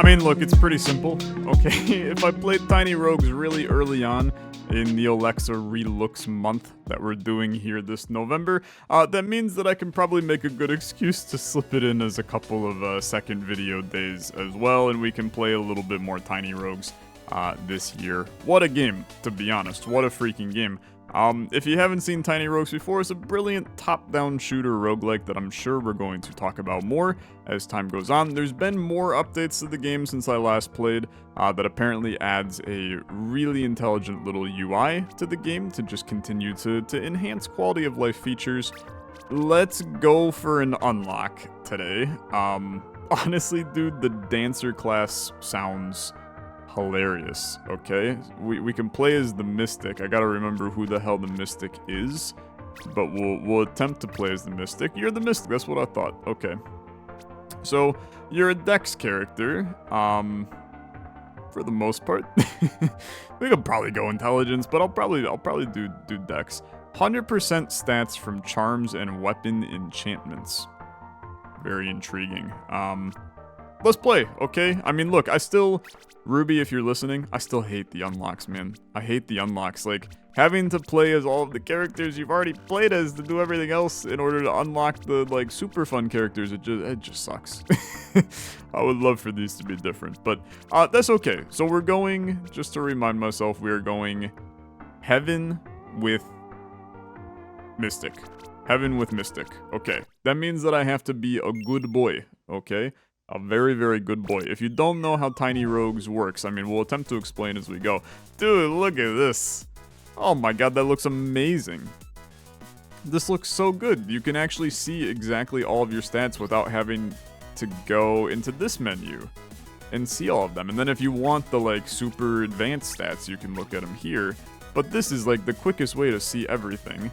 I mean, look, it's pretty simple, okay? If I played Tiny Rogues really early on in the Olexa Relooks month that we're doing here this November, that means that I can probably make a good excuse to slip it in as a couple of second video days as well, and we can play a little bit more Tiny Rogues this year. What a game, to be honest. What a freaking game. If you haven't seen Tiny Rogues before, it's a brilliant top-down shooter roguelike that I'm sure we're going to talk about more as time goes on. There's been more updates to the game since I last played that apparently adds a really intelligent little UI to the game to just continue to enhance quality of life features. Let's go for an unlock today. Honestly, dude, the dancer class sounds hilarious, okay? We can play as the Mystic. I gotta remember who the hell the Mystic is, but we'll attempt to play as the Mystic. You're the Mystic, that's what I thought. Okay. So, you're a Dex character, for the most part. We could probably go Intelligence, but I'll probably do Dex. 100% stats from charms and weapon enchantments. Very intriguing. Let's play, okay? I mean, look, Ruby, if you're listening, I still hate the unlocks, man. I hate the unlocks. Like, having to play as all of the characters you've already played as to do everything else in order to unlock the, like, super fun characters, it just sucks. I would love for these to be different, but that's okay. So we're going, just to remind myself, we are going Heaven with Mystic. Heaven with Mystic. Okay. That means that I have to be a good boy, okay? A very, very good boy. If you don't know how Tiny Rogues works, I mean, we'll attempt to explain as we go. Dude, look at this. Oh my god, that looks amazing. This looks so good. You can actually see exactly all of your stats without having to go into this menu and see all of them. And then if you want the, like, super advanced stats, you can look at them here. But this is, like, the quickest way to see everything.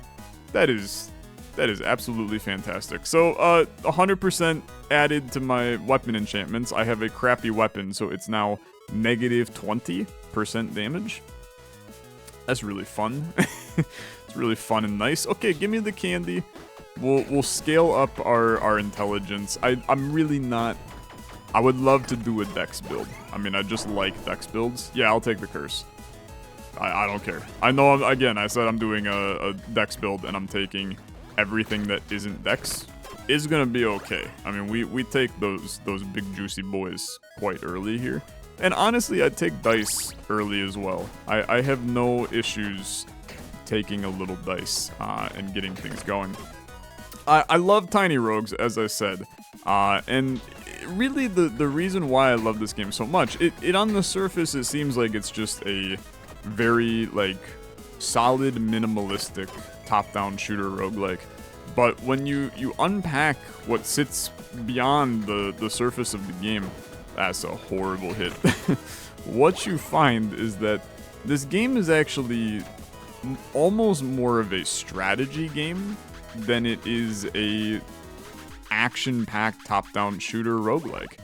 That is absolutely fantastic. So, 100% added to my weapon enchantments. I have a crappy weapon, so it's now negative 20% damage. That's really fun. It's really fun and nice. Okay, give me the candy. We'll scale up our intelligence. I'm really not... I would love to do a Dex build. I mean, I just like Dex builds. Yeah, I'll take the curse. I don't care. I know, again, I said I'm doing a Dex build, and I'm taking everything that isn't Dex is gonna be okay. I mean, we take those big juicy boys quite early here. And honestly, I'd take dice early as well. I have no issues taking a little dice and getting things going. I love Tiny Rogues, as I said. And really, the reason why I love this game so much, it on the surface, it seems like it's just a very, like, solid, minimalistic top-down shooter roguelike. But when you unpack what sits beyond the surface of the game, that's a horrible hit. What you find is that this game is actually almost more of a strategy game than it is a action-packed top-down shooter roguelike.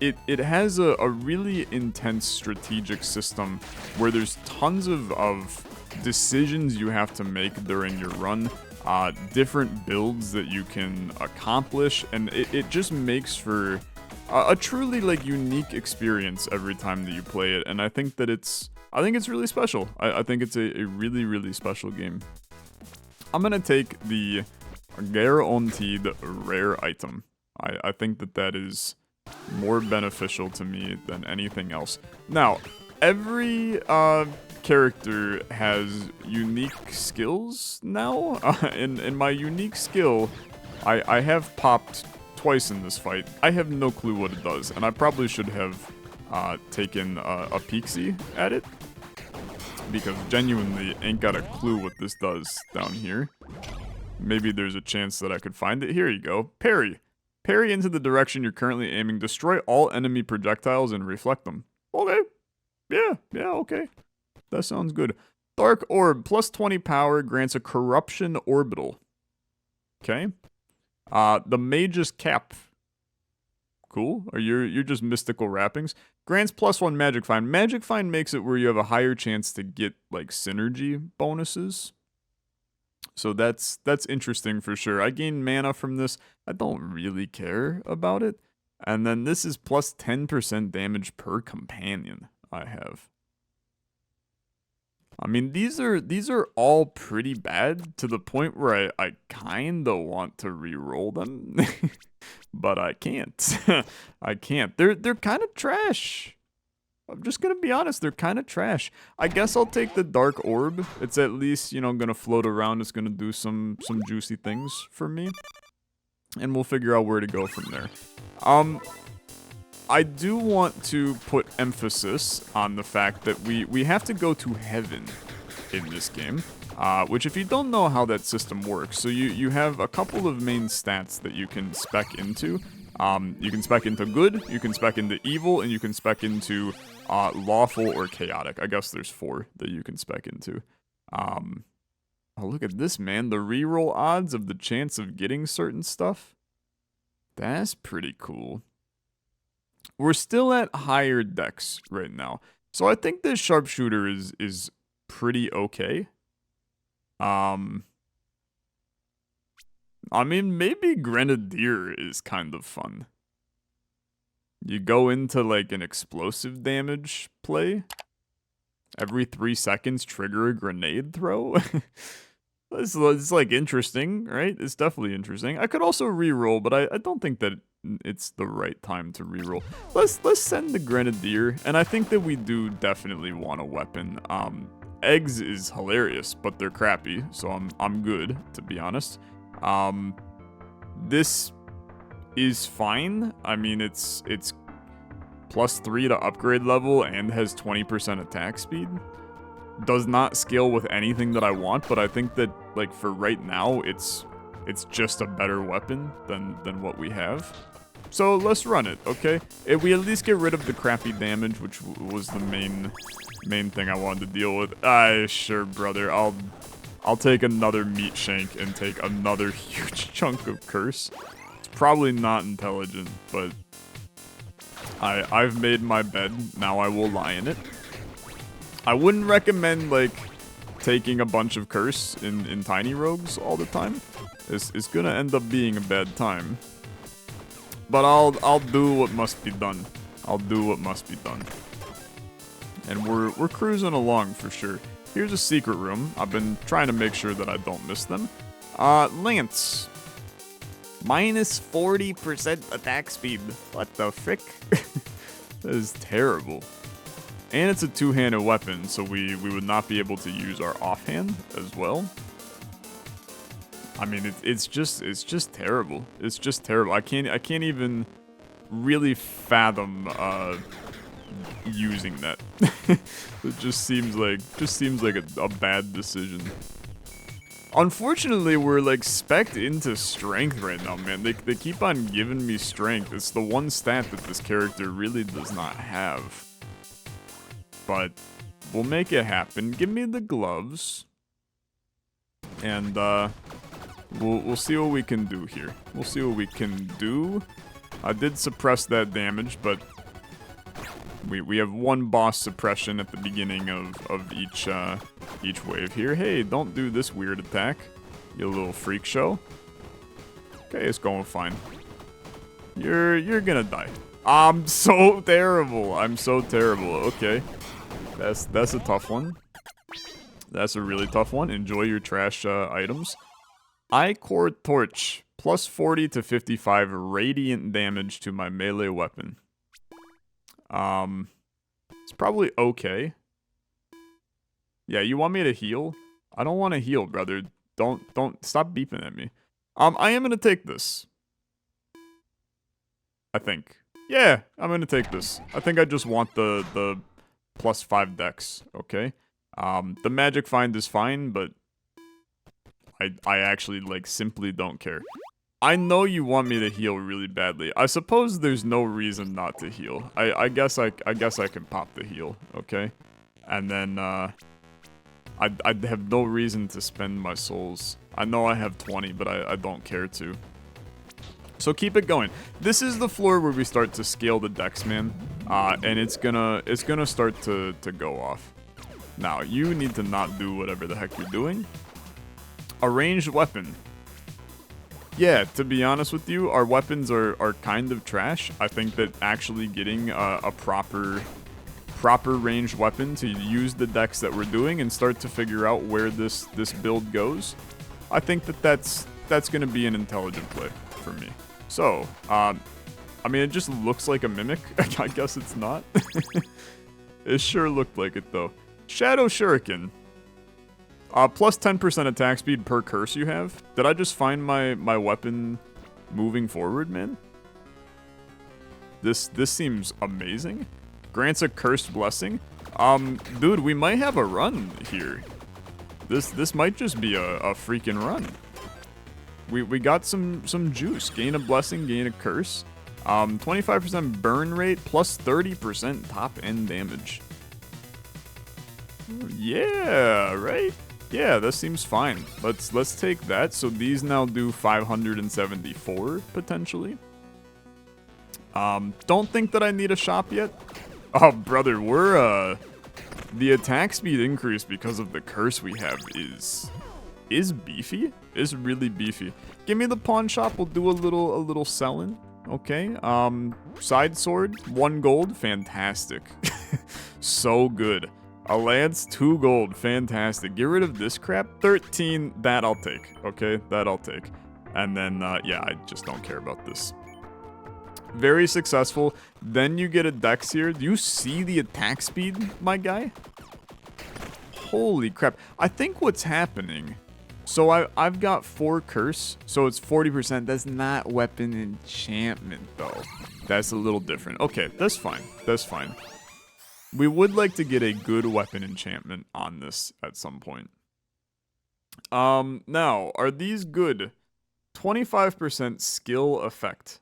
It has a really intense strategic system where there's tons of decisions you have to make during your run, different builds that you can accomplish, and it just makes for a truly, like, unique experience every time that you play it, and I think it's really special. I think it's a really, really special game. I'm gonna take the guaranteed rare item. I think that is more beneficial to me than anything else. Now, every character has unique skills now, and my unique skill, I have popped twice in this fight. I have no clue what it does, and I probably should have taken a peek-see at it, because genuinely ain't got a clue what this does down here. Maybe there's a chance that I could find it. Here you go. Parry. Parry into the direction you're currently aiming. Destroy all enemy projectiles and reflect them. Okay. Yeah, okay. That sounds good. Dark Orb, plus 20 power, grants a corruption orbital. Okay. The Mage's Cap. Cool. Or you're just mystical wrappings. Grants plus 1 Magic Find. Magic Find makes it where you have a higher chance to get, like, synergy bonuses. So that's interesting for sure. I gain mana from this. I don't really care about it. And then this is plus 10% damage per companion I have. I mean, these are all pretty bad to the point where I kinda want to re-roll them. But I can't. I can't. They're kind of trash. I'm just gonna be honest, they're kind of trash. I guess I'll take the Dark Orb. It's at least, you know, gonna float around. It's gonna do some juicy things for me. And we'll figure out where to go from there. I do want to put emphasis on the fact that we have to go to heaven in this game. Which if you don't know how that system works, so you have a couple of main stats that you can spec into. You can spec into good, you can spec into evil, and you can spec into lawful or chaotic. I guess there's 4 that you can spec into. Oh, look at this, man. The reroll odds of the chance of getting certain stuff. That's pretty cool. We're still at higher dex right now. So I think this sharpshooter is pretty okay. I mean, maybe Grenadier is kind of fun. You go into like an explosive damage play. Every 3 seconds, trigger a grenade throw. It's like interesting, right? It's definitely interesting. I could also reroll, but I don't think that it's the right time to reroll. Let's send the Grenadier, and I think that we do definitely want a weapon. Eggs is hilarious, but they're crappy, so I'm good, to be honest. This is fine. I mean, it's plus 3 to upgrade level and has 20% attack speed. Does not scale with anything that I want, but I think that, like, for right now, it's just a better weapon than what we have. So let's run it, okay? If we at least get rid of the crappy damage, which was the main thing I wanted to deal with. Sure, brother. I'll take another meat shank and take another huge chunk of curse. It's probably not intelligent, but I've made my bed. Now I will lie in it. I wouldn't recommend, like, taking a bunch of curse in tiny rogues all the time. It's gonna end up being a bad time. But I'll do what must be done. I'll do what must be done. And we're cruising along for sure. Here's a secret room. I've been trying to make sure that I don't miss them. Lance. Minus 40% attack speed. What the frick? That is terrible. And it's a two-handed weapon, so we would not be able to use our offhand as well. I mean, it's just terrible. It's just terrible. I can't even really fathom using that. It just seems like a bad decision. Unfortunately, we're like spec'd into strength right now, man. They keep on giving me strength. It's the one stat that this character really does not have. But we'll make it happen. Give me the gloves. And we'll see what we can do here. We'll see what we can do. I did suppress that damage, but we have one boss suppression at the beginning of each wave here. Hey, don't do this weird attack, you little freak show. Okay, it's going fine. You're gonna die. I'm so terrible. I'm so terrible. Okay, that's a tough one. That's a really tough one. Enjoy your trash items. I-Core Torch. Plus 40 to 55 radiant damage to my melee weapon. It's probably okay. Yeah, you want me to heal? I don't want to heal, brother. Don't stop beeping at me. I am gonna take this. I think. Yeah, I'm gonna take this. I think I just want the plus 5 dex, okay? The magic find is fine, but I actually, like, simply don't care. I know you want me to heal really badly. I suppose there's no reason not to heal. I guess I can pop the heal, okay? And then I'd have no reason to spend my souls. I know I have 20, but I don't care to. So keep it going. This is the floor where we start to scale the dex, man. And it's gonna start to go off. Now, you need to not do whatever the heck you're doing. A ranged weapon. Yeah, to be honest with you, our weapons are kind of trash. I think that actually getting a proper ranged weapon to use the decks that we're doing and start to figure out where this build goes, I think that that's going to be an intelligent play for me. So, I mean, it just looks like a mimic. I guess it's not. It sure looked like it, though. Shadow Shuriken. Plus 10% attack speed per curse you have. Did I just find my weapon moving forward, man? This seems amazing. Grants a cursed blessing. Dude, we might have a run here. This might just be a freaking run. We got some juice. Gain a blessing, gain a curse. 25% burn rate plus 30% top end damage. Yeah, right? Yeah, that seems fine. Let's take that. So these now do 574 potentially. Don't think that I need a shop yet. Oh, brother, we're the attack speed increase because of the curse we have is beefy. Is really beefy. Give me the pawn shop. We'll do a little selling. Okay. Side sword, 1 gold, fantastic. So good. A lance, 2 gold, fantastic. Get rid of this crap. 13, that I'll take. Okay, that I'll take. And then, yeah, I just don't care about this. Very successful. Then you get a dex here. Do you see the attack speed, my guy? Holy crap. I think what's happening... So I've got 4 curse, so it's 40%. That's not weapon enchantment, though. That's a little different. Okay, that's fine. That's fine. We would like to get a good weapon enchantment on this at some point. Now, are these good? 25% skill effect.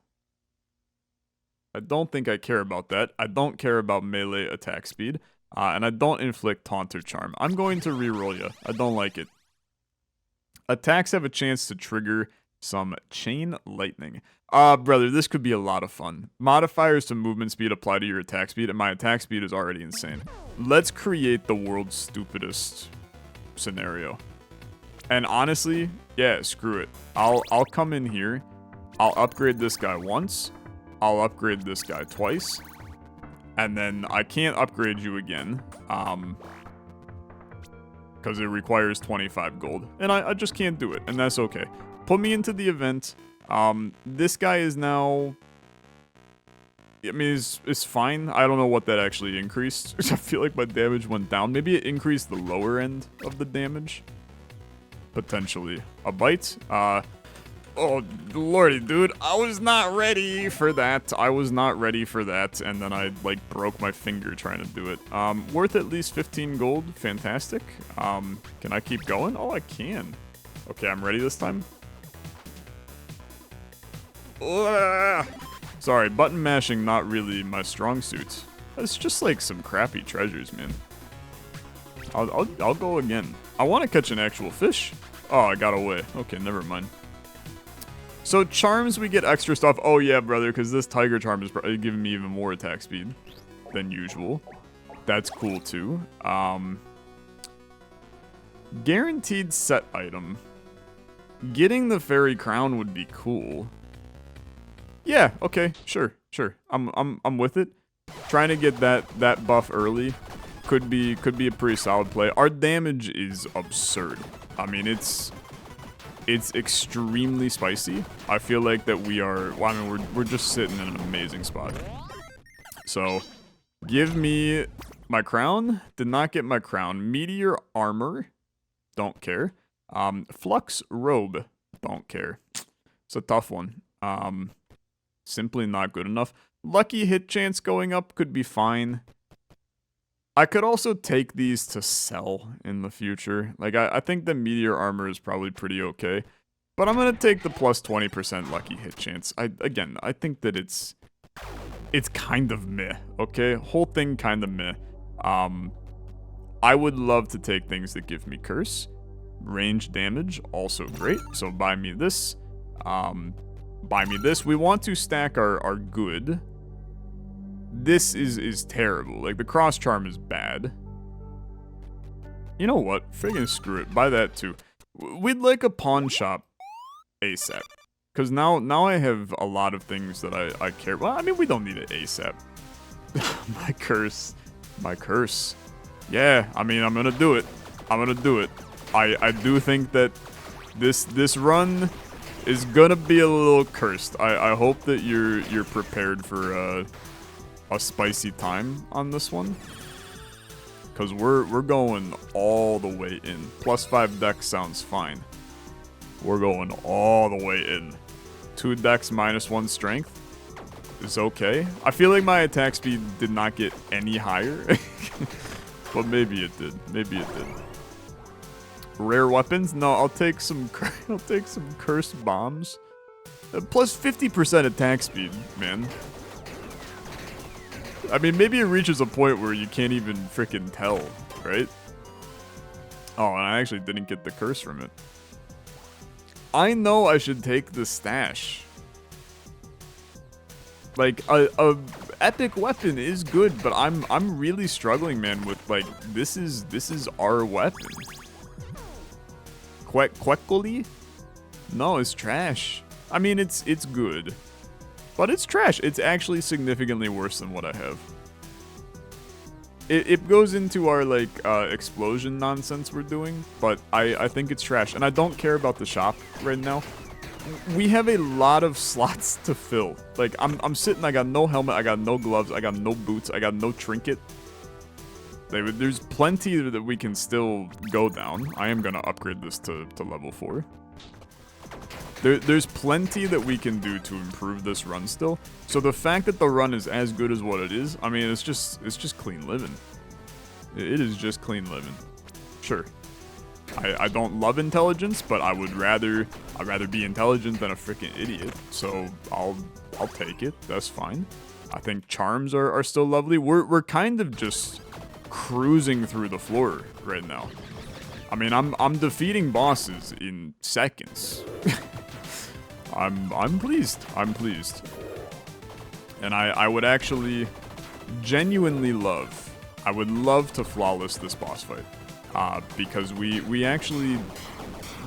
I don't think I care about that. I don't care about melee attack speed. And I don't inflict taunt or charm. I'm going to reroll you. I don't like it. Attacks have a chance to trigger some chain lightning. Brother, this could be a lot of fun. Modifiers to movement speed apply to your attack speed, and my attack speed is already insane. Let's create the world's stupidest scenario. And honestly, yeah, screw it. I'll come in here. I'll upgrade this guy once. I'll upgrade this guy twice. And then I can't upgrade you again. Because it requires 25 gold. And I just can't do it, and that's okay. Put me into the event. This guy is now... I mean, it's fine. I don't know what that actually increased. I feel like my damage went down. Maybe it increased the lower end of the damage. Potentially. A bite. Oh, lordy, dude. I was not ready for that. I was not ready for that. And then I, like, broke my finger trying to do it. Worth at least 15 gold. Fantastic. Can I keep going? Oh, I can. Okay, I'm ready this time. Ugh. Sorry, button mashing not really my strong suit. It's just like some crappy treasures, man. I'll go again. I want to catch an actual fish. Oh, I got away. Okay, never mind. So charms, we get extra stuff. Oh yeah, brother, because this tiger charm is probably giving me even more attack speed than usual. That's cool too. Guaranteed set item. Getting the fairy crown would be cool. Yeah, okay, sure. I'm with it. Trying to get that buff early could be a pretty solid play. Our damage is absurd. I mean, it's extremely spicy. I feel like that we are, well, I mean, we're just sitting in an amazing spot. So, give me my crown. Did not get my crown. Meteor armor. Don't care. Flux robe. Don't care. It's a tough one. Simply not good enough. Lucky hit chance going up could be fine. I could also take these to sell in the future. Like, I think the meteor armor is probably pretty okay. But I'm going to take the plus 20% lucky hit chance. I think that it's kind of meh, okay? Whole thing kind of meh. I would love to take things that give me curse. Range damage, also great. So buy me this. Buy me this. We want to stack our good. This is terrible. Like, the cross charm is bad. You know what? Friggin' screw it. Buy that too. We'd like a pawn shop ASAP. Because now I have a lot of things that I care. Well, I mean, we don't need it ASAP. My curse. My curse. Yeah, I mean, I'm gonna do it. I'm gonna do it. I do think that this run is gonna be a little cursed. I hope that you're prepared for a spicy time on this one. Because we're going all the way in. +5 dex sounds fine. We're going all the way in. 2 dex -1 strength is okay. I feel like my attack speed did not get any higher. But maybe it did. Maybe it did. Rare weapons? No, I'll take some cursed bombs. Plus 50% attack speed, man. I mean, maybe it reaches a point where you can't even freaking tell, right? Oh, and I actually didn't get the curse from it. I know I should take the stash. Like, a epic weapon is good, but I'm really struggling, man, with, like, this is our weapon. Queckly? No, it's trash. I mean, it's good. But it's trash. It's actually significantly worse than what I have. It goes into our, like, explosion nonsense we're doing, but I think it's trash. And I don't care about the shop right now. We have a lot of slots to fill. Like, I'm sitting, I got no helmet, I got no gloves, I got no boots, I got no trinket. There's plenty that we can still go down. I am gonna upgrade this to level 4. There's plenty that we can do to improve this run still. So the fact that the run is as good as what it is, I mean, it's just clean living. It is just clean living. Sure. I don't love intelligence, but I'd rather be intelligent than a freaking idiot. So I'll take it. That's fine. I think charms are still lovely. We're kind of just cruising through the floor right now. I mean, I'm defeating bosses in seconds. I'm pleased. I'm pleased. And I would actually genuinely love, I would love to flawless this boss fight. Because we actually,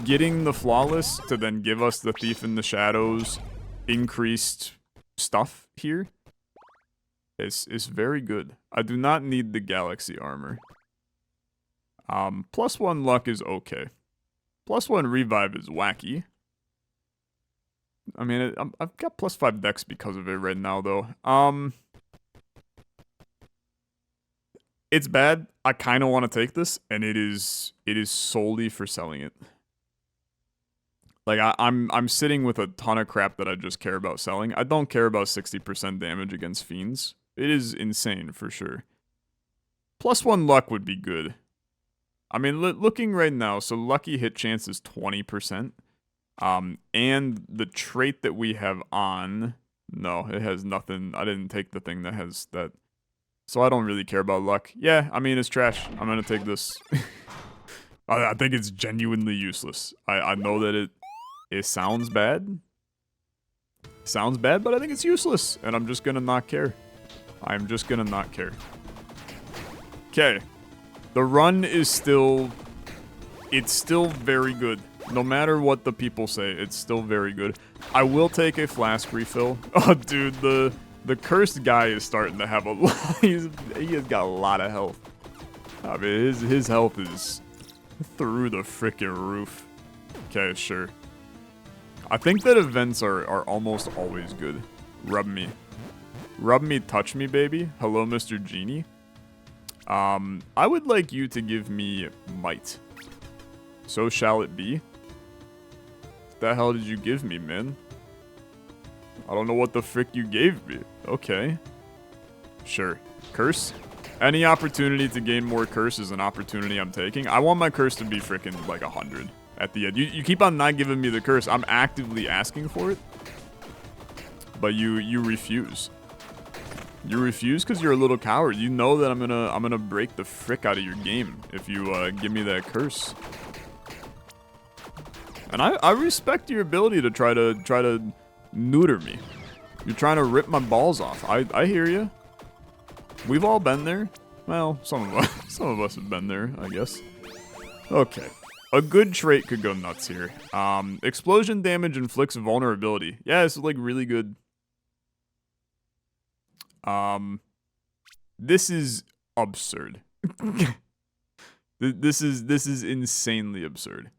getting the flawless to then give us the Thief in the Shadows increased stuff here is very good. I do not need the Galaxy armor. +1 luck is okay. +1 revive is wacky. I mean, I've got +5 dex because of it right now, though. It's bad. I kind of want to take this, and it is solely for selling it. Like, I'm sitting with a ton of crap that I just care about selling. I don't care about 60% damage against fiends. It is insane, for sure. +1 luck would be good. I mean, looking right now, so lucky hit chance is 20%. And the trait that we have on, no, it has nothing. I didn't take the thing that has that. So I don't really care about luck. Yeah, I mean, it's trash. I'm gonna take this. I think it's genuinely useless. I know that it sounds bad. Sounds bad, but I think it's useless. And I'm just gonna not care. I'm just gonna not care. Okay. The run is still... It's still very good. No matter what the people say, it's still very good. I will take a flask refill. Oh, dude, the cursed guy is starting to have a lot. He has got a lot of health. I mean, his health is through the frickin' roof. Okay, sure. I think that events are almost always good. Rub me. Rub me, touch me, baby. Hello, Mr. Genie. I would like you to give me might. So shall it be. What the hell did you give me, man? I don't know what the frick you gave me. Okay. Sure. Curse? Any opportunity to gain more curse is an opportunity I'm taking. I want my curse to be frickin' like 100 at the end. You keep on not giving me the curse. I'm actively asking for it. But you refuse. You refuse because you're a little coward. You know that I'm gonna break the frick out of your game if you give me that curse. And I respect your ability to try to neuter me. You're trying to rip my balls off. I hear you. We've all been there. Well, some of us have been there, I guess. Okay. A good trait could go nuts here. Explosion damage inflicts vulnerability. Yeah, it's like really good. This is absurd. This is insanely absurd.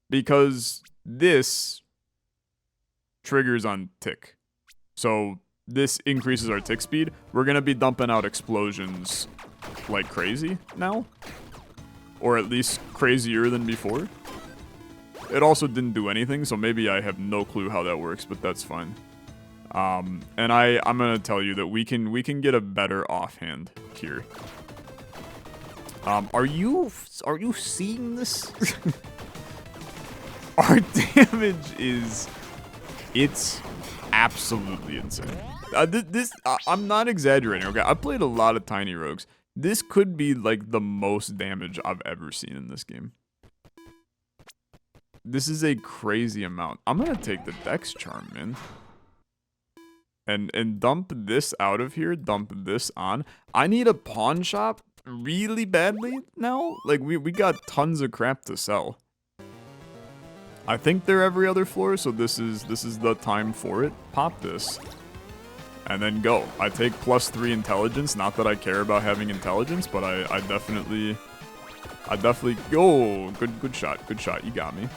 Because this triggers on tick. So this increases our tick speed. We're gonna be dumping out explosions like crazy now. Or at least crazier than before. It also didn't do anything, so maybe I have no clue how that works, but that's fine. And I'm gonna tell you that we can get a better offhand here. Are you seeing this? Our damage it's absolutely insane. I'm not exaggerating, okay? I've played a lot of Tiny Rogues. This could be like the most damage I've ever seen in this game. This is a crazy amount. I'm gonna take the Dex Charm, man. And dump this out of here, dump this on. I need a pawn shop really badly now. Like, we got tons of crap to sell. I think they're every other floor, so this is the time for it. Pop this. And then go. I take +3 intelligence. Not that I care about having intelligence, but I definitely oh, good shot. Good shot. You got me.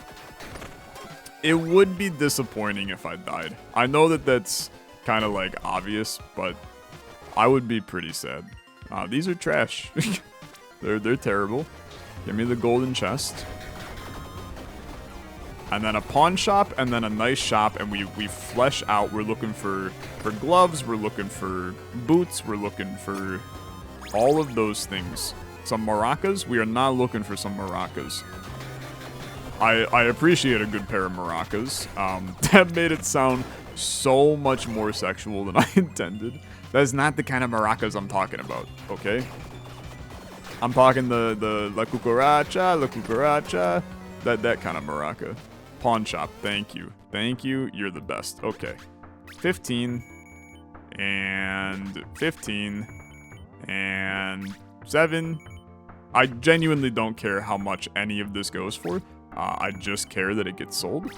It would be disappointing if I died. I know that that's kind of like obvious, but I would be pretty sad. These are trash. They're terrible. Give me the golden chest. And then a pawn shop, and then a nice shop, and we flesh out. We're looking for gloves, we're looking for boots, we're looking for all of those things. Some maracas? We are not looking for some maracas. I appreciate a good pair of maracas. That made it sound so much more sexual than I intended. That's not the kind of maracas I'm talking about, okay? I'm talking the la cucaracha, that kind of maraca. Pawn shop, thank you. Thank you, you're the best. Okay. 15. And 15. And 7. I genuinely don't care how much any of this goes for. I just care that it gets sold.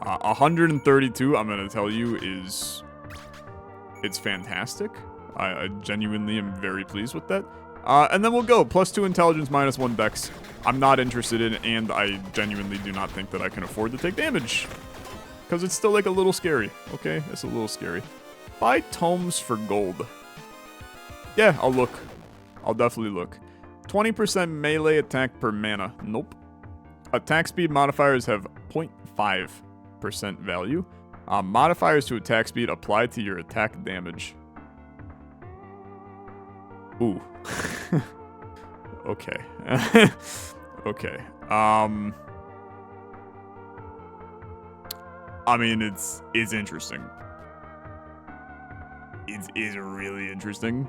132, I'm gonna tell you, it's fantastic. I genuinely am very pleased with that. And then we'll go. +2 intelligence, -1 dex. I'm not interested in, and I genuinely do not think that I can afford to take damage. Because it's still like a little scary. Okay, it's a little scary. Buy tomes for gold. Yeah, I'll look. I'll definitely look. 20% melee attack per mana. Nope. Attack speed modifiers have 0.5% value. Modifiers to attack speed apply to your attack damage. Ooh. Okay. Okay. I mean, it's interesting. It is really interesting.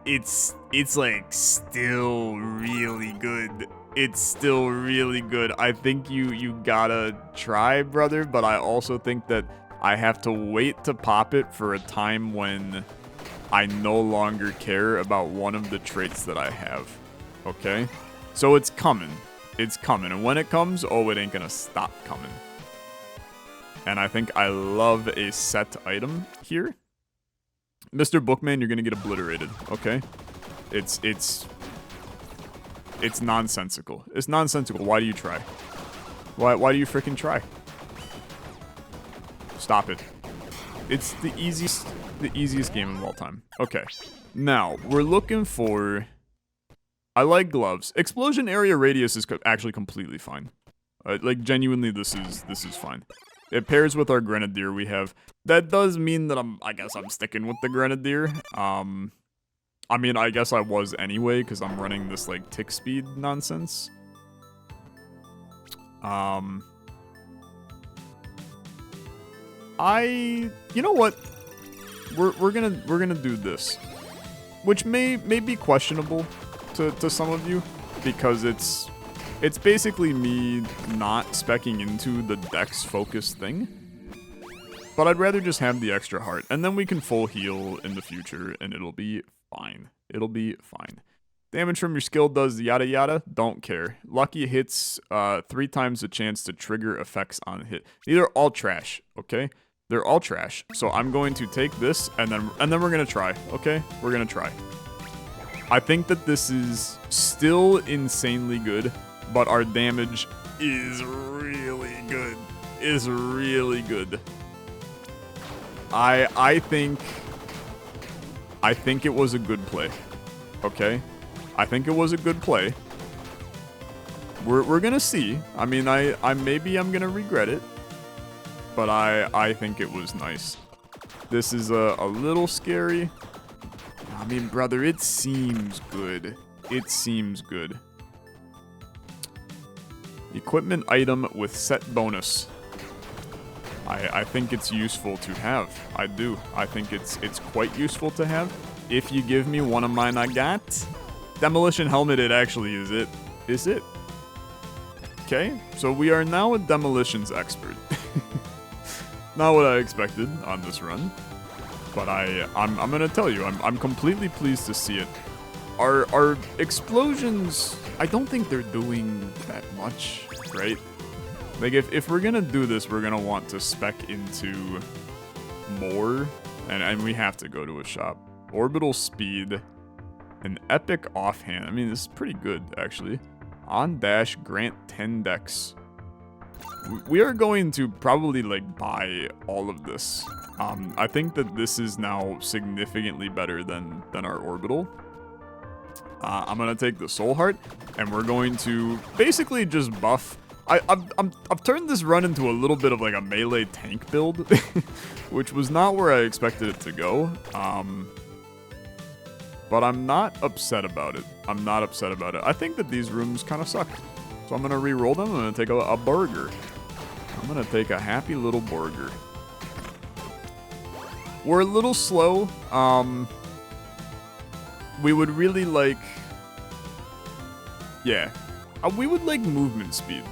It's like still really good. It's still really good. I think you gotta try, brother, but I also think that I have to wait to pop it for a time when I no longer care about one of the traits that I have. Okay? So it's coming. It's coming. And when it comes, oh, it ain't gonna stop coming. And I think I love a set item here. Mr. Bookman, you're gonna get obliterated, okay? It's nonsensical. It's nonsensical. Why do you try? Why do you freaking try? Stop it. It's the easiest game of all time. Okay. Now, we're looking for... I like gloves. Explosion area radius is actually completely fine. Like, genuinely, this is fine. It pairs with our Grenadier we have. That does mean that I guess I'm sticking with the Grenadier. I mean, I guess I was anyway, because I'm running this, like, tick speed nonsense. You know what? We're gonna do this, which may be questionable to some of you, because it's basically me not speccing into the dex focus thing. But I'd rather just have the extra heart, and then we can full heal in the future, and it'll be fine. It'll be fine. Damage from your skill does yada yada. Don't care. Lucky hits 3 times the chance to trigger effects on hit. These are all trash, okay? They're all trash. So I'm going to take this and then we're gonna try, okay? We're gonna try. I think that this is still insanely good, but our damage is really good. Is really good. I think it was a good play. Okay? I think it was a good play. We're gonna see. I mean, maybe I'm gonna regret it, but I think it was nice. This is a little scary. I mean, brother, it seems good. It seems good. Equipment item with set bonus. I think it's useful to have. I do. I think it's quite useful to have. If you give me one of mine I got. Demolition helmet, it actually is it. Is it? Okay, so we are now a demolitions expert. Not what I expected on this run. But I'm gonna tell you, I'm completely pleased to see it. Our explosions, I don't think they're doing that much, right? Like, if we're gonna do this, we're gonna want to spec into more, and we have to go to a shop. Orbital speed, an epic offhand. I mean, this is pretty good, actually. On dash, grant 10 dex. We are going to probably, like, buy all of this. I think that this is now significantly better than our orbital. I'm gonna take the soul heart, and we're going to basically just buff. I've turned this run into a little bit of like a melee tank build, which was not where I expected it to go. But I'm not upset about it. I'm not upset about it. I think that these rooms kind of suck. So I'm gonna re-roll them. I'm gonna take a burger. I'm gonna take a happy little burger. We're a little slow. We would really like... Yeah. We would like movement speed.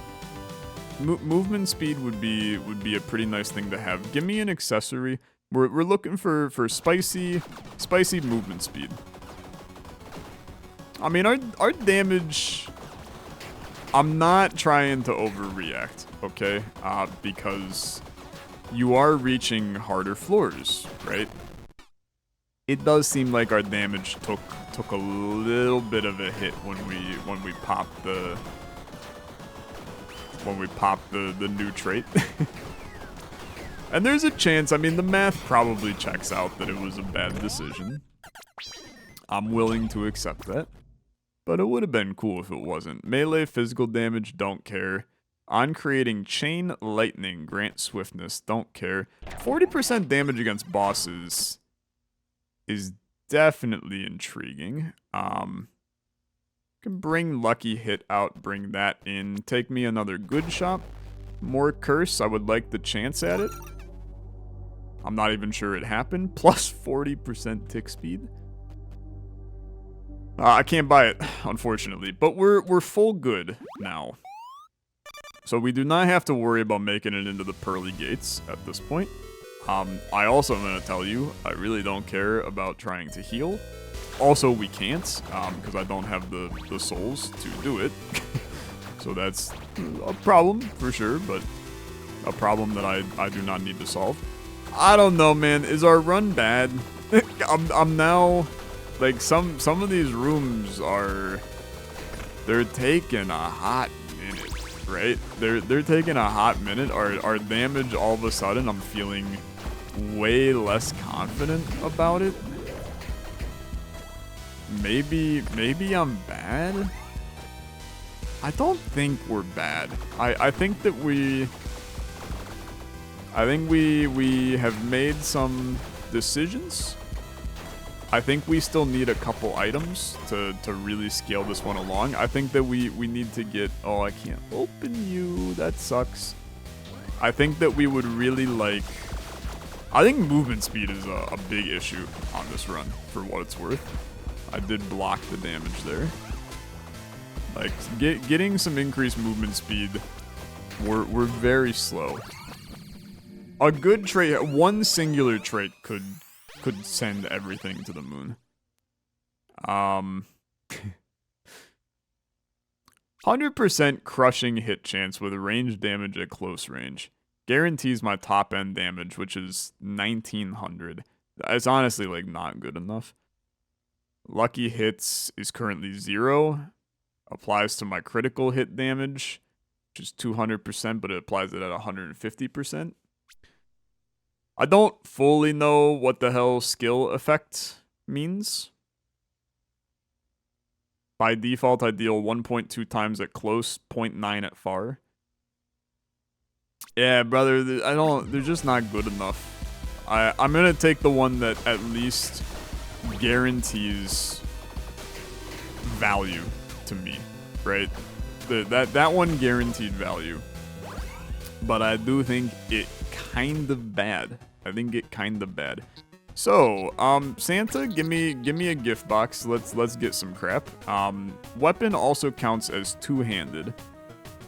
Movement speed would be a pretty nice thing to have. Give me an accessory. We're looking for spicy movement speed. I mean, our damage... I'm not trying to overreact, okay? Because you are reaching harder floors, right? It does seem like our damage took a little bit of a hit when we popped the new trait. And there's a chance, I mean, the math probably checks out that it was a bad decision. I'm willing to accept that. But it would have been cool if it wasn't. Melee physical damage, don't care. On creating chain lightning, grant swiftness, don't care. 40% damage against bosses is definitely intriguing. Can bring lucky hit out, bring that in. Take me another good shop. More curse, I would like the chance at it. I'm not even sure it happened. Plus 40% tick speed. I can't buy it, unfortunately, but we're full good now. So we do not have to worry about making it into the pearly gates at this point. I also am going to tell you, I really don't care about trying to heal. Also, we can't, because I don't have the souls to do it. So that's a problem, for sure, but a problem that I do not need to solve. I don't know, man. Is our run bad? I'm now... Like, some of these rooms are... They're taking a hot minute, right? They're taking a hot minute. Our damage, all of a sudden, I'm feeling way less confident about it. Maybe I'm bad? I don't think we're bad. I think that we have made some decisions. I think we still need a couple items to really scale this one along. I think that we need to get... Oh, I can't open you. That sucks. I think that we would really like... I think movement speed is a big issue on this run, for what it's worth. I did block the damage there. Like, getting some increased movement speed, we're very slow. A good trait, one singular trait could send everything to the moon. 100% crushing hit chance with range damage at close range. Guarantees my top end damage, which is 1900. It's honestly like not good enough. Lucky hits is currently 0. Applies to my critical hit damage, which is 200%, but it applies it at 150%. I don't fully know what the hell skill effect means. By default, I deal 1.2 times at close, 0.9 at far. Yeah, brother, they're just not good enough. I'm gonna take the one that at least guarantees value to me, right? That one guaranteed value. But I do think it kind of bad. I think it kind of bad. So, Santa, give me a gift box. Let's get some crap. Weapon also counts as two-handed.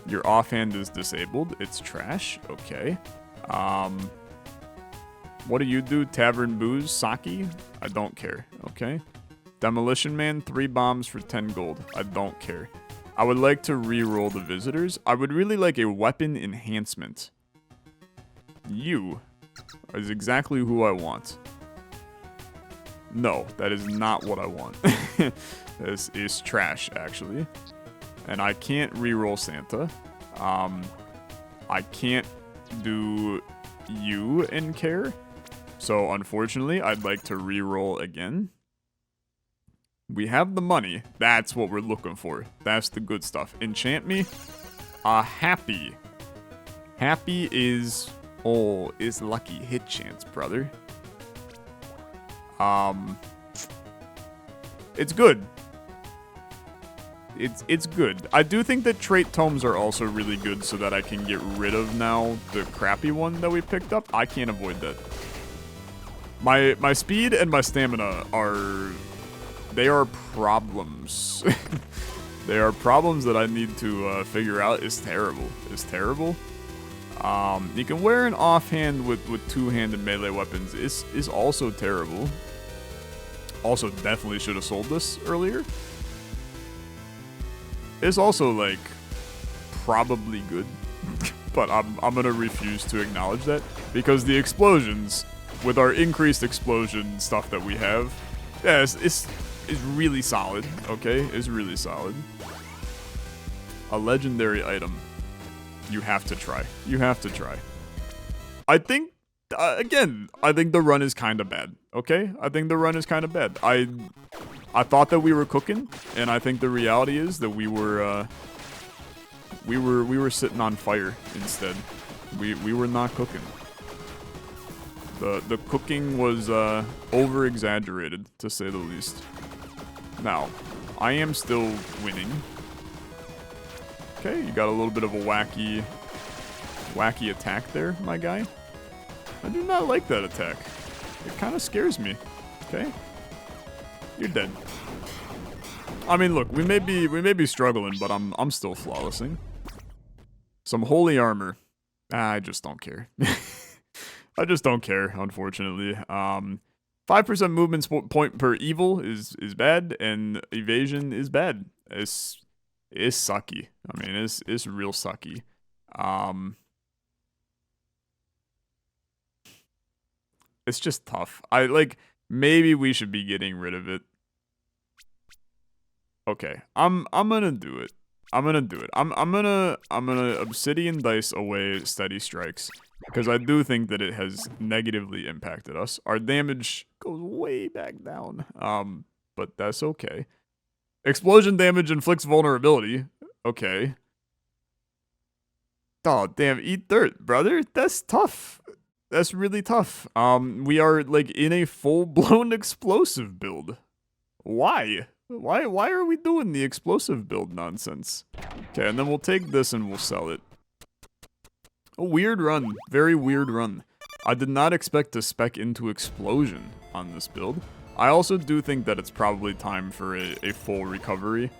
Your offhand is disabled. It's trash. Okay. What do you do? Tavern booze, sake? I don't care. Okay. Demolition Man, 3 bombs for 10 gold. I don't care. I would like to re-roll the visitors. I would really like a weapon enhancement. You is exactly who I want. No, that is not what I want. This is trash, actually. And I can't re-roll Santa. I can't do you in care. So, unfortunately, I'd like to re-roll again. We have the money. That's what we're looking for. That's the good stuff. Enchant me. Happy. Happy is... Oh, is lucky hit chance, brother. It's good. It's good. I do think that trait tomes are also really good so that I can get rid of now the crappy one that we picked up. I can't avoid that. My speed and my stamina are... They are problems. They are problems that I need to figure out. It's terrible. It's terrible. You can wear an offhand with two-handed melee weapons. Is also terrible. Also, definitely should have sold this earlier. It's also, like, probably good. But I'm gonna refuse to acknowledge that. Because the explosions, with our increased explosion stuff that we have, yeah, it's really solid, okay? It's really solid. A legendary item. You have to try. You have to try. I think, again, I think the run is kind of bad, okay? I think the run is kind of bad. I thought that we were cooking, and I think the reality is that we were sitting on fire instead. We were not cooking. The cooking was over-exaggerated, to say the least. Now, I am still winning. Okay, you got a little bit of a wacky attack there, my guy. I do not like that attack. It kind of scares me. Okay, you're dead. I mean, look, we may be struggling, but I'm still flawlessing. Some holy armor. I just don't care. I just don't care, unfortunately. 5% movement point per evil is bad, and evasion is bad. It's sucky. I mean, it's real sucky. It's just tough. Maybe we should be getting rid of it. Okay, I'm gonna do it. I'm gonna obsidian dice away steady strikes. Because I do think that it has negatively impacted us. Our damage goes way back down. But that's okay. Explosion damage inflicts vulnerability. Okay. Oh, damn, eat dirt, brother. That's tough. That's really tough. We are, like, in a full-blown explosive build. Why? Why are we doing the explosive build nonsense? Okay, and then we'll take this and we'll sell it. A weird run. Very weird run. I did not expect to spec into explosion on this build. I also do think that it's probably time for a full recovery.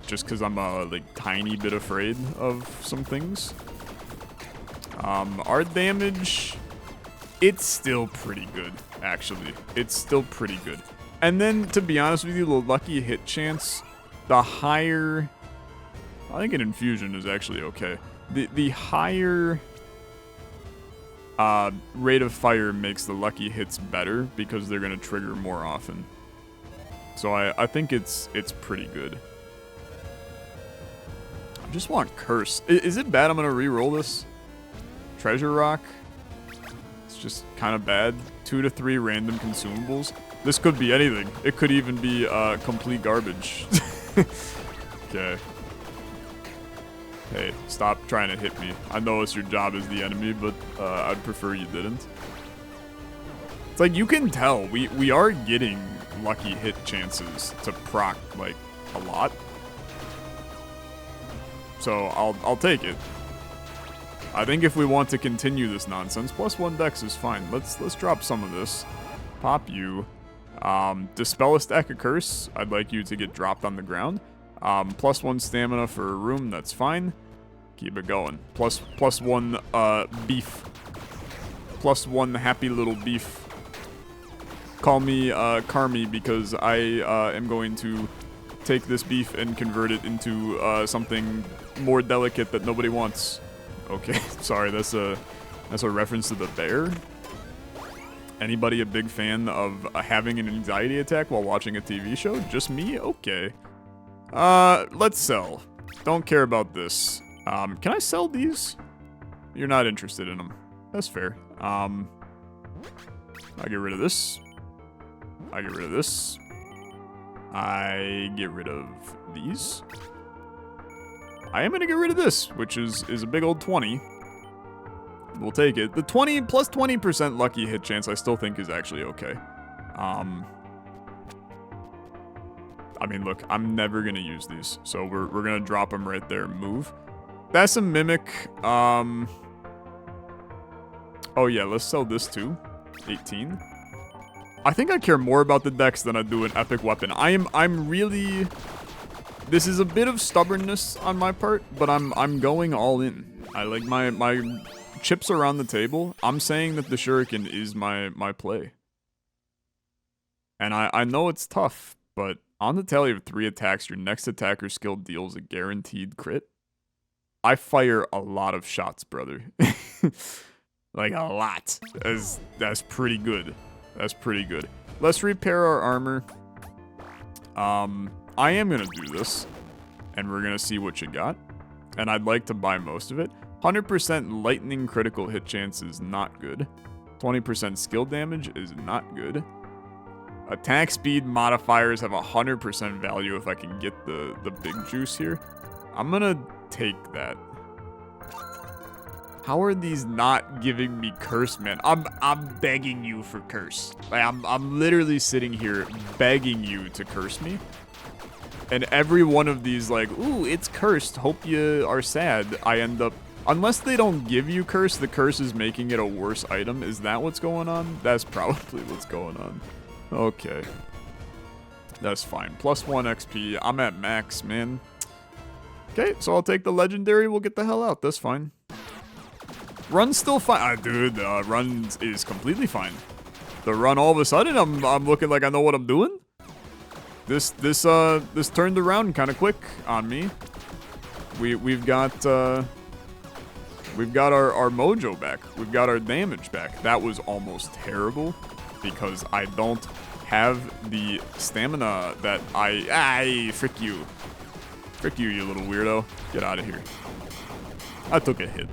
Just because I'm a tiny bit afraid of some things. Our damage... It's still pretty good, actually. It's still pretty good. And then, to be honest with you, the lucky hit chance, the higher I think an infusion is actually okay. The higher rate of fire makes the lucky hits better because they're gonna trigger more often. So I think it's pretty good. I just want curse. Is it bad I'm gonna re-roll this? Treasure rock. It's just kind of bad. 2 to 3 random consumables. This could be anything. It could even be complete garbage. Okay. Hey, stop trying to hit me. I know it's your job as the enemy, but I'd prefer you didn't. It's like you can tell we are getting lucky hit chances to proc like a lot. So I'll take it. I think if we want to continue this nonsense, +1 dex is fine. Let's drop some of this. Pop you. Dispel a stack of curse. I'd like you to get dropped on the ground. +1 stamina for a room, that's fine. Keep it going. +1 beef. +1 happy little beef. Call me Carmi because I am going to take this beef and convert it into something more delicate that nobody wants. Okay, sorry, that's a reference to the bear. Anybody a big fan of having an anxiety attack while watching a TV show? Just me? Okay. Let's sell. Don't care about this. Can I sell these? You're not interested in them. That's fair. I get rid of this. I get rid of this. I get rid of these. I am gonna get rid of this, which is a big old 20. We'll take it. The 20 plus 20% lucky hit chance I still think is actually okay. I mean, look, I'm never gonna use these, so we're gonna drop them right there and move. That's a mimic. Oh yeah, let's sell this too. 18. I think I care more about the dex than I do an epic weapon. I'm really. This is a bit of stubbornness on my part, but I'm going all in. I like my chips around the table. I'm saying that the shuriken is my play. And I know it's tough, but on the tally of 3 attacks, your next attacker skill deals a guaranteed crit. I fire a lot of shots, brother. Like a lot. That's pretty good. That's pretty good. Let's repair our armor. I am gonna do this, and we're gonna see what you got. And I'd like to buy most of it. 100% lightning critical hit chance is not good. 20% skill damage is not good. Attack speed modifiers have 100% value if I can get the big juice here. I'm gonna take that. How are these not giving me curse, man? I'm begging you for curse. Like, I'm literally sitting here begging you to curse me. And every one of these, like, ooh, it's cursed. Hope you are sad. I end up, unless they don't give you curse, the curse is making it a worse item. Is that what's going on? That's probably what's going on. Okay. That's fine. +1 XP. I'm at max, man. Okay, so I'll take the legendary. We'll get the hell out. That's fine. Run's still fine. Dude, run is completely fine. The run, all of a sudden, I'm looking like I know what I'm doing. This turned around kind of quick on me. We've got our mojo back. We've got our damage back. That was almost terrible because I don't have the stamina that frick you. Frick you, you little weirdo. Get out of here. I took a hit.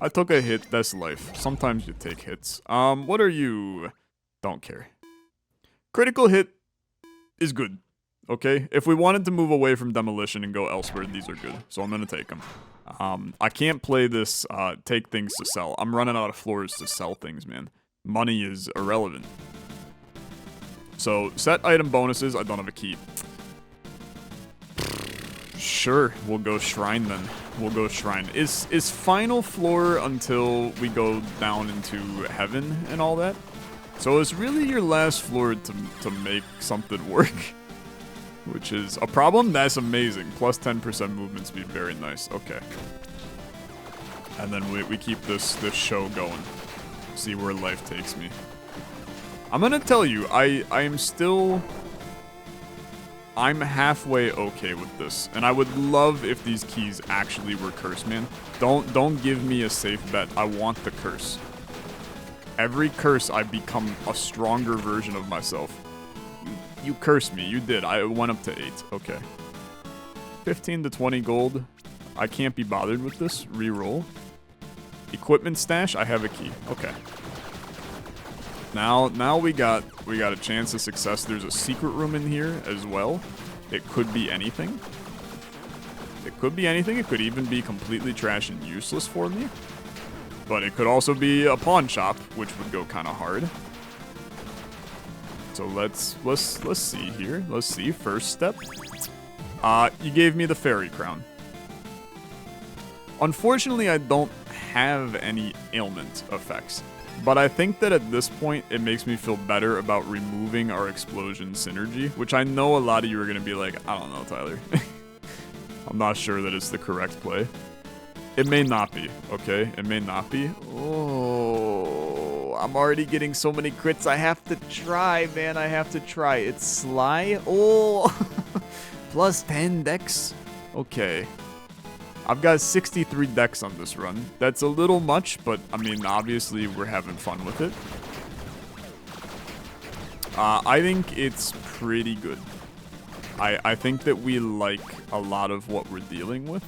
I took a hit. That's life. Sometimes you take hits. What are you? Don't care. Critical hit is good. Okay? If we wanted to move away from demolition and go elsewhere, these are good. So I'm gonna take them. I can't play this take things to sell. I'm running out of floors to sell things, man. Money is irrelevant. So, set item bonuses. I don't have a key. Sure, we'll go shrine then. We'll go shrine. Is final floor until we go down into heaven and all that? So it's really your last floor to make something work. Which is a problem? That's amazing. Plus 10% movement speed, very nice. Okay. And then we keep this show going. See where life takes me. I'm gonna tell you, I am still I'm halfway okay with this. And I would love if these keys actually were curse, man. Don't give me a safe bet. I want the curse. Every curse, I become a stronger version of myself. You cursed me. You did. I went up to 8. Okay. 15 to 20 gold. I can't be bothered with this. Reroll. Equipment stash. I have a key. Okay. Now we got a chance of success. There's a secret room in here as well. It could be anything. It could be anything. It could even be completely trash and useless for me. But it could also be a pawn shop, which would go kind of hard. So let's see here. Let's see. First step. You gave me the fairy crown. Unfortunately, I don't have any ailment effects. But I think that at this point, it makes me feel better about removing our explosion synergy, which I know a lot of you are going to be like, I don't know, Tyler. I'm not sure that it's the correct play. It may not be, okay? It may not be. Oh, I'm already getting so many crits. I have to try, man. I have to try. It's Sly. Oh, plus 10 dex. Okay. I've got 63 dex on this run. That's a little much, but I mean, obviously we're having fun with it. I think it's pretty good. I think that we like a lot of what we're dealing with.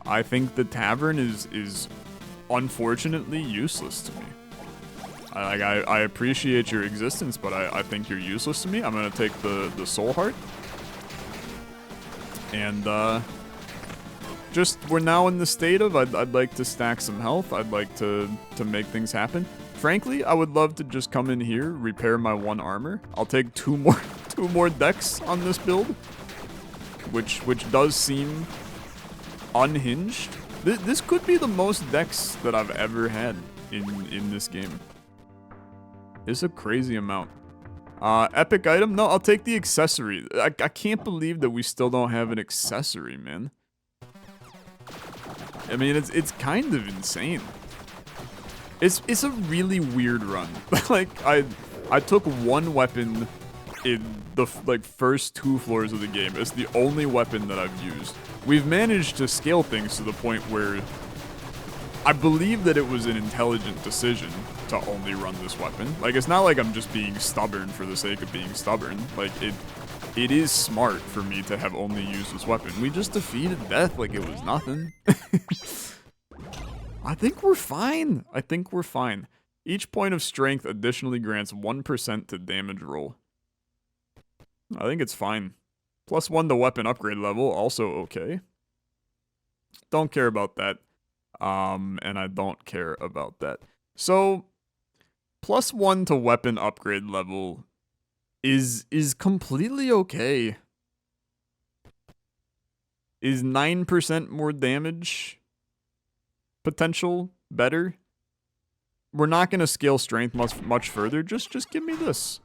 I think the tavern is unfortunately useless to me. I appreciate your existence, but I think you're useless to me. I'm gonna take the soul heart. And just, we're now in the state of, I'd like to stack some health. I'd like to make things happen. Frankly, I would love to just come in here, repair my 1 armor. I'll take two more dex on this build, which does seem unhinged. This could be the most dex that I've ever had in this game. It's a crazy amount. Epic item? No, I'll take the accessory. I can't believe that we still don't have an accessory, man. I mean, it's kind of insane. It's a really weird run. Like, I took 1 weapon in the first 2 floors of the game. It's the only weapon that I've used. We've managed to scale things to the point where I believe that it was an intelligent decision to only run this weapon. Like, it's not like I'm just being stubborn for the sake of being stubborn. Like, it is smart for me to have only used this weapon. We just defeated death like it was nothing. I think we're fine. I think we're fine. Each point of strength additionally grants 1% to damage roll. I think it's fine. +1 to weapon upgrade level, also okay. Don't care about that. And I don't care about that. So, +1 to weapon upgrade level is completely okay. Is 9% more damage potential better? We're not going to scale strength much further. Just give me this.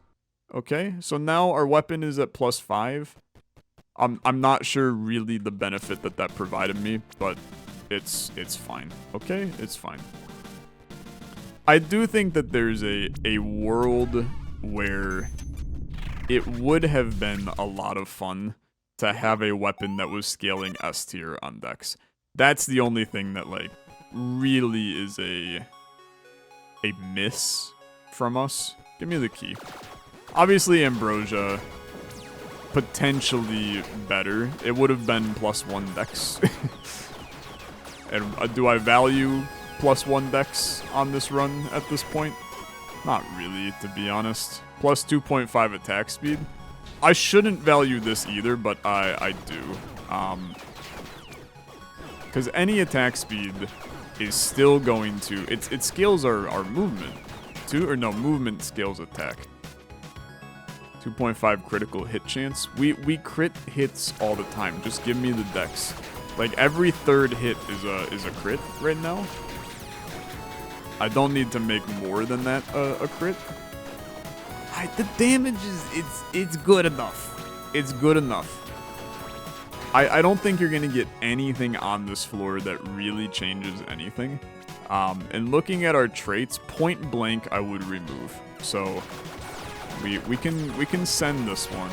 Okay, so now our weapon is at +5. I'm not sure really the benefit that provided me, but it's fine. Okay, it's fine. I do think that there's a world where it would have been a lot of fun to have a weapon that was scaling S tier on Dex. That's the only thing that, like, really is a miss from us. Give me the key. Obviously, Ambrosia, potentially better. It would have been +1 Dex. And do I value +1 Dex on this run at this point? Not really, to be honest. +2.5 attack speed. I shouldn't value this either, but I do. Because any attack speed is still going to... It scales our movement. Movement scales attack. 2.5 critical hit chance. We crit hits all the time. Just give me the dex. Like, every 3rd hit is a crit right now. I don't need to make more than that a crit. The damage it's good enough. It's good enough. I don't think you're gonna get anything on this floor that really changes anything. And looking at our traits, point blank I would remove. So we can send this one.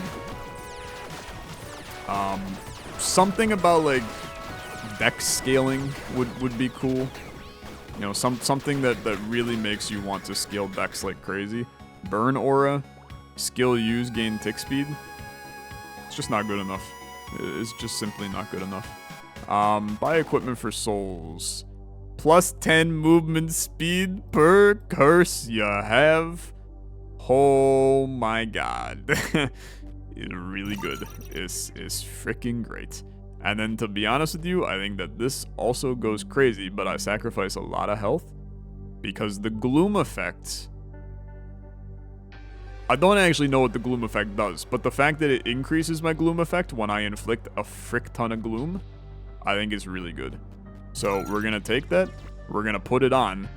Something about like dex scaling would be cool. You know, something that really makes you want to scale dex like crazy. Burn aura, skill use, gain tick speed. It's just not good enough. It's just simply not good enough. Buy equipment for souls. Plus 10 movement speed per curse you have. Oh my god. It's really good. It's freaking great. And then to be honest with you, I think that this also goes crazy, but I sacrifice a lot of health because the gloom effect, I don't actually know what the gloom effect does, but the fact that it increases my gloom effect when I inflict a frick ton of gloom, I think is really good. So we're gonna take that, we're gonna put it on.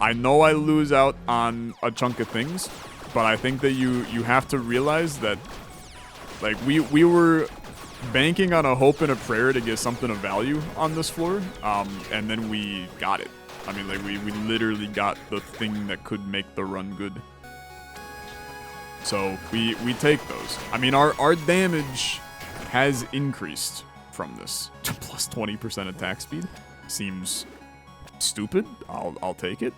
I know I lose out on a chunk of things, but I think that you have to realize that, like, we were banking on a hope and a prayer to get something of value on this floor, and then we got it. I mean, like, we literally got the thing that could make the run good. So we take those. I mean, our damage has increased from this to plus 20% attack speed. Seems stupid. I'll take it.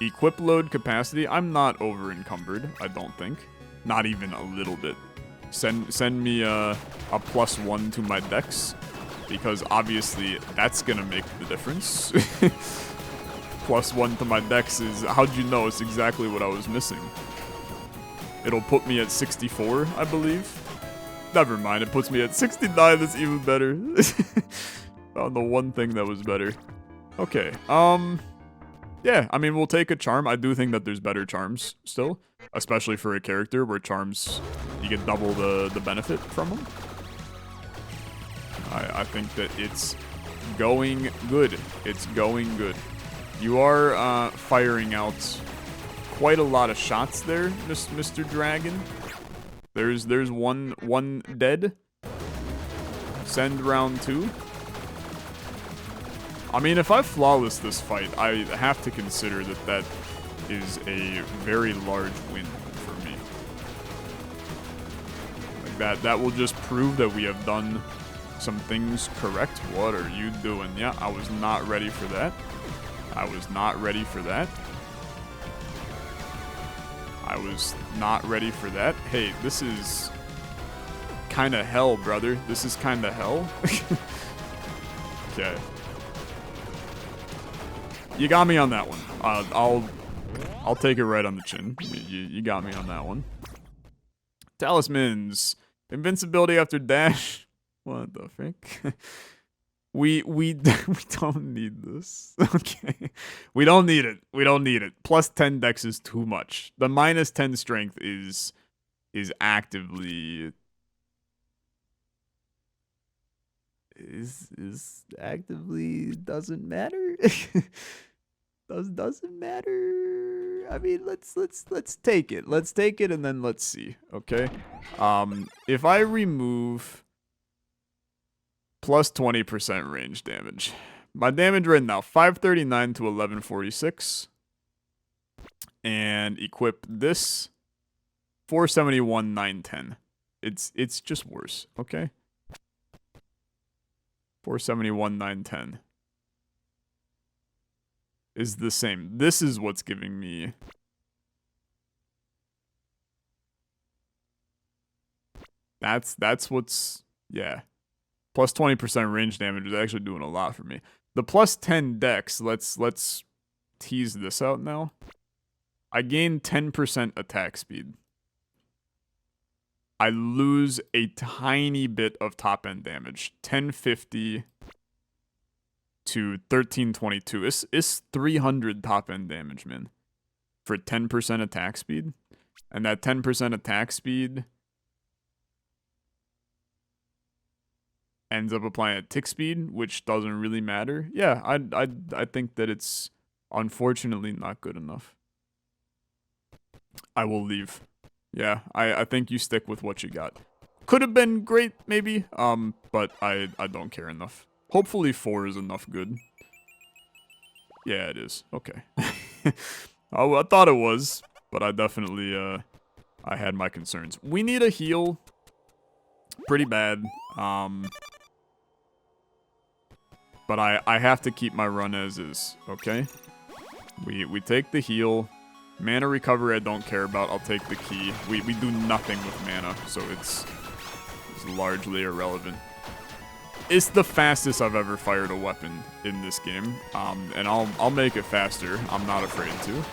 Equip load capacity. I'm not over encumbered, I don't think. Not even a little bit. Send me a +1 to my dex, because obviously that's gonna make the difference. +1 to my dex is, how'd you know? It's exactly what I was missing. It'll put me at 64, I believe. Never mind, it puts me at 69, that's even better. Found the one thing that was better. Okay, yeah, I mean, we'll take a charm. I do think that there's better charms still, especially for a character where charms, you get double the benefit from them. I think that it's going good. It's going good. You are firing out quite a lot of shots there, Mr. Dragon. There's one dead. Send round 2. I mean, if I flawless this fight, I have to consider that is a very large win for me. Like that will just prove that we have done some things correct. What are you doing? Yeah, I was not ready for that. I was not ready for that. I was not ready for that. Hey, this is kind of hell, brother. This is kind of hell. Okay. You got me on that one. I'll take it right on the chin. You got me on that one. Talismans. Invincibility after dash. What the frick? We don't need this. Okay. We don't need it. We don't need it. Plus 10 dex is too much. The minus 10 strength is actively actively doesn't matter. Doesn't matter. I mean, let's take it. Let's take it and then let's see. Okay. If I remove plus 20% range damage, my damage right now 539 to 1146, and equip this 471 910. It's just worse. Okay. 471 910 is the same. This is what's giving me that's what's, yeah. Plus 20% range damage is actually doing a lot for me. The plus 10 dex, let's tease this out now. I gain 10% attack speed. I lose a tiny bit of top end damage. 1050 to 1322. It's 300 top end damage, man. For 10% attack speed. And that 10% attack speed ends up applying a tick speed, which doesn't really matter. Yeah, I think that it's unfortunately not good enough. I will leave. Yeah, I think you stick with what you got. Could have been great, maybe, but I don't care enough. Hopefully 4 is enough good. Yeah, it is. Okay. I thought it was, but I definitely, I had my concerns. We need a heal pretty bad. But I have to keep my run as is, okay? We take the heal. Mana recovery I don't care about. I'll take the key. We do nothing with mana, so it's largely irrelevant. It's the fastest I've ever fired a weapon in this game, and I'll make it faster. I'm not afraid to.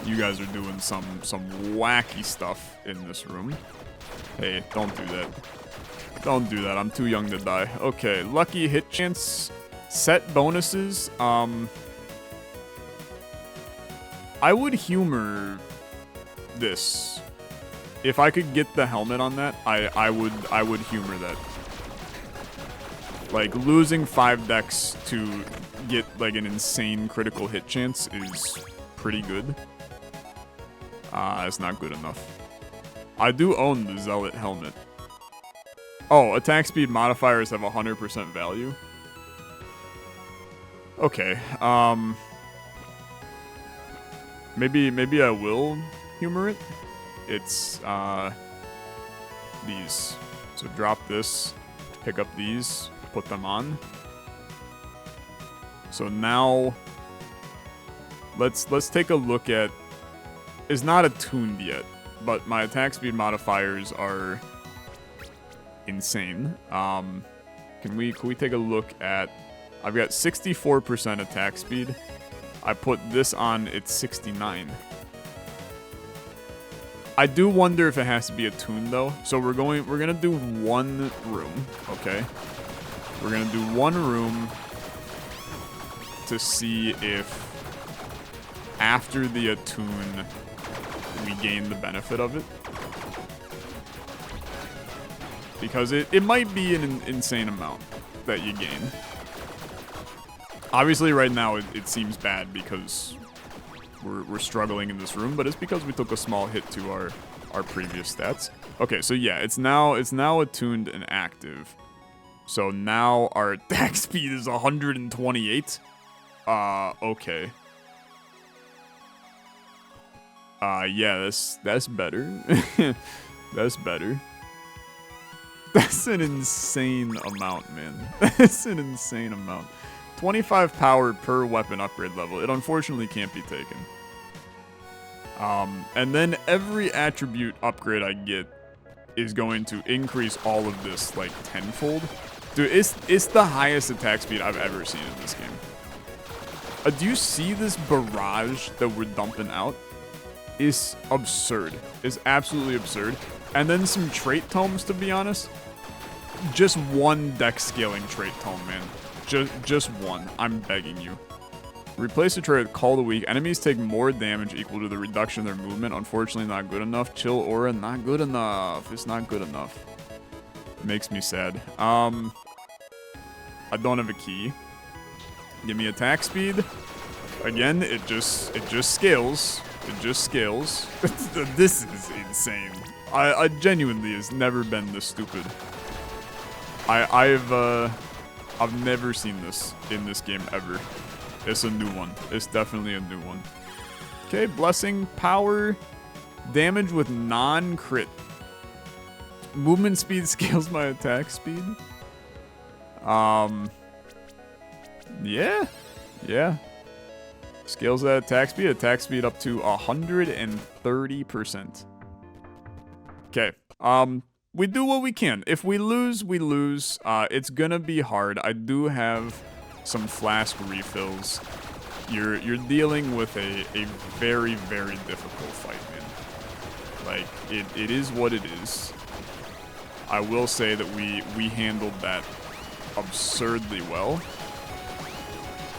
You guys are doing some wacky stuff in this room. Hey, don't do that. Don't do that. I'm too young to die. Okay, lucky hit chance, set bonuses. I would humor this. If I could get the helmet on that, I would humor that. Like, losing 5 decks to get, like, an insane critical hit chance is pretty good. It's not good enough. I do own the Zealot helmet. Oh, attack speed modifiers have 100% value. Okay, maybe I will humor it. It's, these. So drop this, pick up these, put them on. So now, let's take a look at, it's not attuned yet, but my attack speed modifiers are insane. Can we take a look at, I've got 64% attack speed. I put this on, it's 69. I do wonder if it has to be attuned though. So we're gonna do one room, okay? We're gonna do one room to see if after the attune we gain the benefit of it. Because it might be an insane amount that you gain. Obviously right now it seems bad because we're struggling in this room, but it's because we took a small hit to our previous stats. Okay, so yeah, it's now attuned and active. So now our attack speed is 128. Okay. Yeah, that's better. That's better. That's an insane amount, man. That's an insane amount. 25 power per weapon upgrade level. It unfortunately can't be taken. And then every attribute upgrade I get is going to increase all of this like tenfold. Dude, it's the highest attack speed I've ever seen in this game. Do you see this barrage that we're dumping out? It's absurd. It's absolutely absurd. And then some trait tomes, to be honest. Just one deck scaling trait tome, man. Just one. I'm begging you. Replace the trait with Call the Weak. Enemies take more damage equal to the reduction of their movement. Unfortunately, not good enough. Chill Aura, not good enough. It's not good enough. It makes me sad. I don't have a key. Give me attack speed. Again, it just scales. It just scales. This is insane. I genuinely has never been this stupid. I've never seen this in this game ever. It's a new one. It's definitely a new one. Okay, blessing, power, damage with non-crit. Movement speed scales my attack speed. Yeah. Scales that attack speed up to 130%. Okay, we do what we can. If we lose, we lose. It's gonna be hard. I do have some flask refills. You're dealing with a very, very difficult fight, man. Like, it is what it is. I will say that we handled that absurdly well.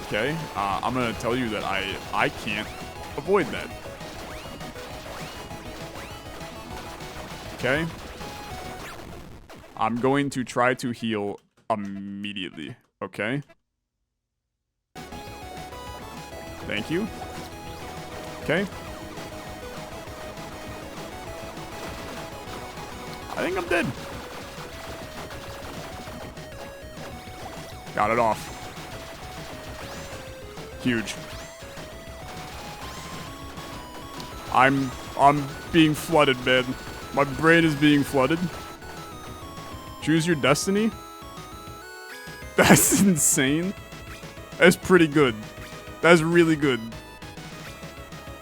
Okay, I'm gonna tell you that I can't avoid that. Okay. I'm going to try to heal immediately, okay? Thank you. Okay. I think I'm dead. Got it off. Huge. I'm being flooded, man. My brain is being flooded. Choose your destiny? That's insane. That's pretty good. That's really good.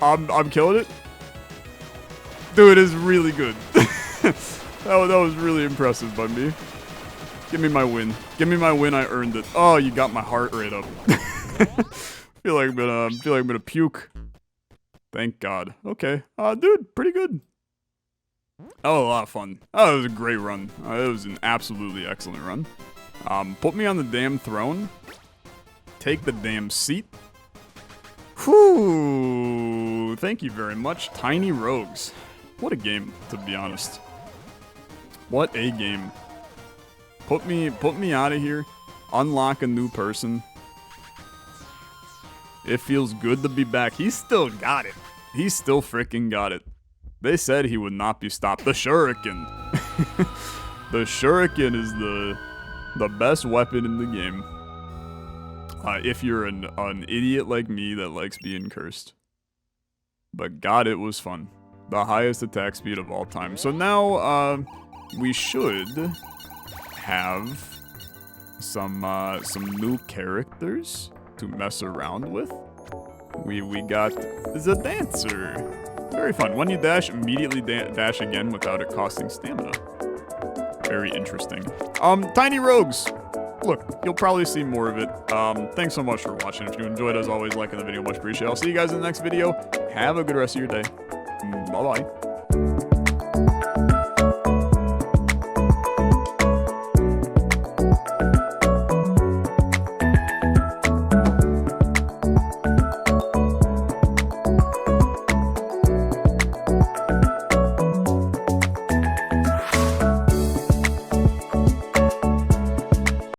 I'm killing it. Dude, it's really good. that was really impressive by me. Give me my win. Give me my win. I earned it. Oh, you got my heart rate up. feel like I'm gonna puke. Thank God. Okay. Dude, pretty good. Oh, a lot of fun. Oh, it was a great run. It was an absolutely excellent run. Put me on the damn throne. Take the damn seat. Whew. Thank you very much, Tiny Rogues. What a game, to be honest. What a game. Put me out of here. Unlock a new person. It feels good to be back. He still got it. He still freaking got it. They said he would not be stopped. The shuriken. The shuriken is the best weapon in the game. If you're an idiot like me that likes being cursed. But God, it was fun. The highest attack speed of all time. So now, we should have some new characters to mess around with. We got the dancer. Very fun. When you dash, immediately dash again without it costing stamina. Very interesting. Tiny Rogues. Look, you'll probably see more of it. Thanks so much for watching. If you enjoyed, as always, liking the video, much appreciated. I'll see you guys in the next video. Have a good rest of your day. Bye-bye.